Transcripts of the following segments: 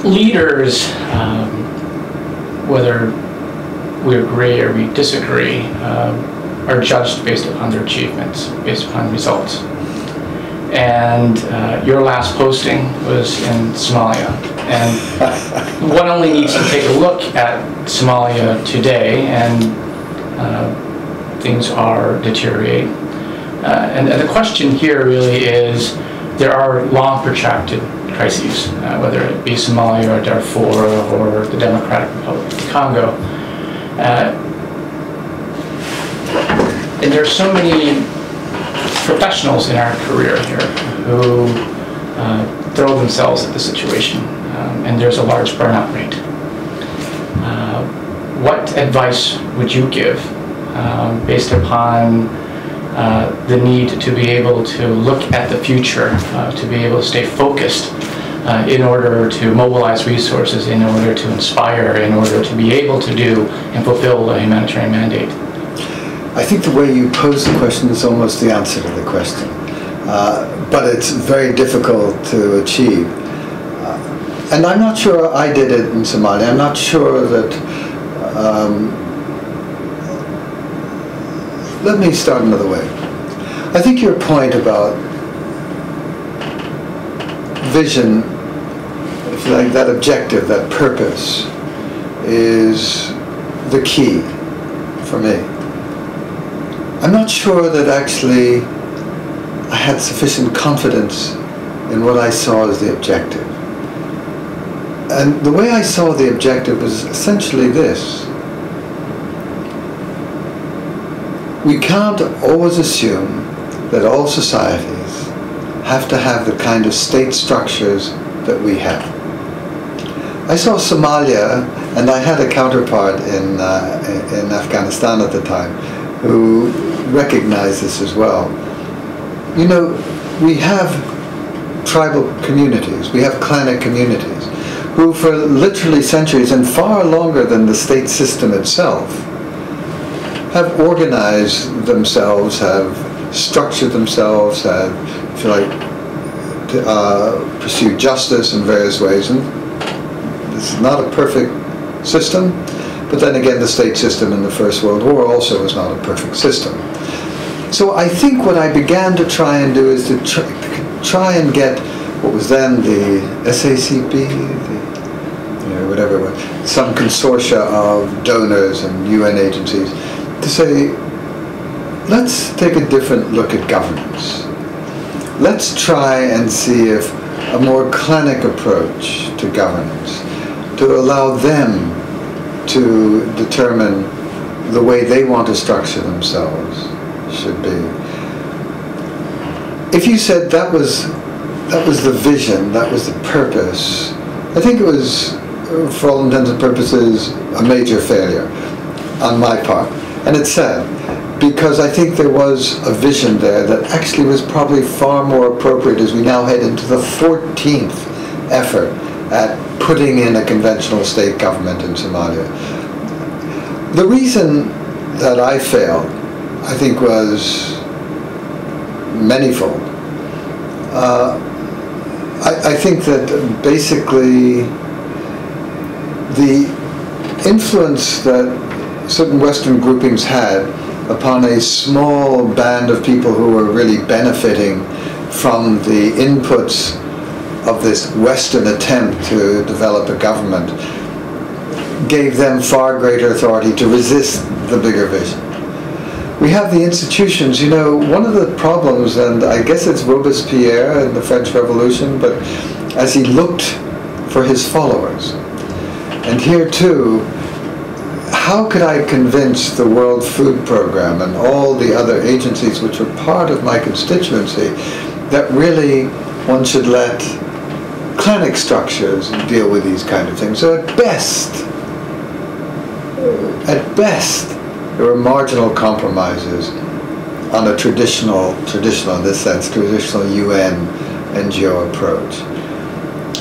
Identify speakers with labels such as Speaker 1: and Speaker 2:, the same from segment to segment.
Speaker 1: leaders, whether we agree or we disagree, are judged based upon their achievements, based upon results. And your last posting was in Somalia. And one only needs to take a look at Somalia today, and things are deteriorating. And the question here really is, there are long protracted crises, whether it be Somalia or Darfur or the Democratic Republic of the Congo. And there are so many professionals in our career here who throw themselves at the situation, and there's a large burnout rate. What advice would you give based upon the need to be able to look at the future, to be able to stay focused in order to mobilize resources, in order to inspire, in order to be able to do and fulfill a humanitarian mandate?
Speaker 2: I think the way you pose the question is almost the answer to the question. But it's very difficult to achieve. And I'm not sure I did it in Somalia. I'm not sure that... let me start another way. I think your point about vision, if you like, that objective, that purpose, is the key for me. I'm not sure that actually I had sufficient confidence in what I saw as the objective. And the way I saw the objective was essentially this. We can't always assume that all societies have to have the kind of state structures that we have. I saw Somalia, and I had a counterpart in Afghanistan at the time, who recognized this as well. You know, we have tribal communities, we have clanic communities, who for literally centuries, and far longer than the state system itself, have organized themselves, have structured themselves, have, if you like, pursued justice in various ways. And this is not a perfect system, but then again, the state system in the First World War also was not a perfect system. So I think what I began to try and do is to try and get what was then the SACP, whatever it was, some consortia of donors and UN agencies, to say, let's take a different look at governance. Let's try and see if a more clanic approach to governance, to allow them to determine the way they want to structure themselves, should be. If you said that was the vision, that was the purpose, I think it was, for all intents and purposes, a major failure on my part. And it's sad, because I think there was a vision there that actually was probably far more appropriate as we now head into the 14th effort at putting in a conventional state government in Somalia. The reason that I failed, I think, was manifold. I think that basically the influence that certain Western groupings had upon a small band of people who were really benefiting from the inputs of this Western attempt to develop a government gave them far greater authority to resist the bigger vision. We have the institutions. You know, one of the problems, and I guess it's Robespierre in the French Revolution, but as he looked for his followers, and here too, how could I convince the World Food Programme and all the other agencies which were part of my constituency that really one should let clanic structures deal with these kind of things? So at best, there were marginal compromises on a traditional in this sense, traditional UN NGO approach.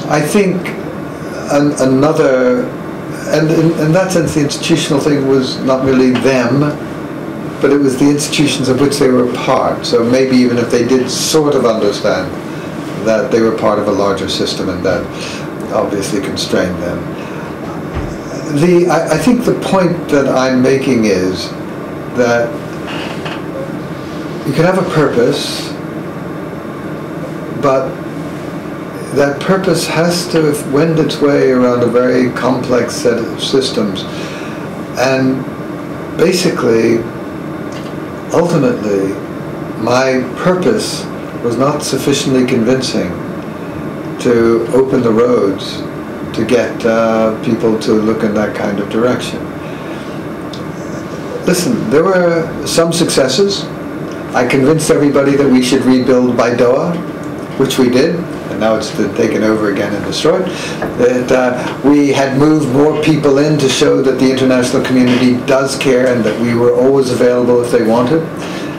Speaker 2: I think another, and in that sense the institutional thing was not really them, but it was the institutions of which they were part. So maybe even if they did sort of understand that they were part of a larger system, and that obviously constrained them. I think the point that I'm making is that you can have a purpose, but that purpose has to wend its way around a very complex set of systems. And basically, ultimately, my purpose was not sufficiently convincing to open the roads to get people to look in that kind of direction. Listen, there were some successes. I convinced everybody that we should rebuild Baidoa, which we did, and now it's been taken over again and destroyed. That we had moved more people in to show that the international community does care and that we were always available if they wanted.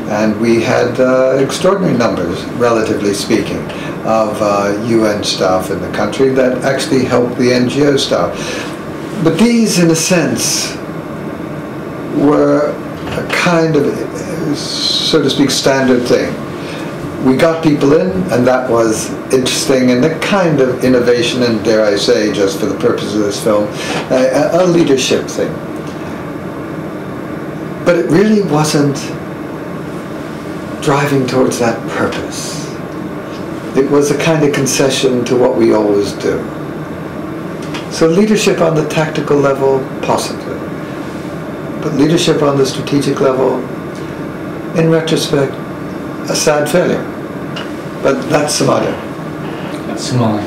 Speaker 2: And we had extraordinary numbers, relatively speaking, of UN staff in the country that actually helped the NGO staff. But these, in a sense, were a kind of, so to speak, standard thing. We got people in, and that was interesting, and a kind of innovation, and dare I say, just for the purpose of this film, a leadership thing. But it really wasn't driving towards that purpose. It was a kind of concession to what we always do. So leadership on the tactical level, possibly. But leadership on the strategic level, in retrospect, a sad failure. But that's Somalia.
Speaker 1: That's Somalia.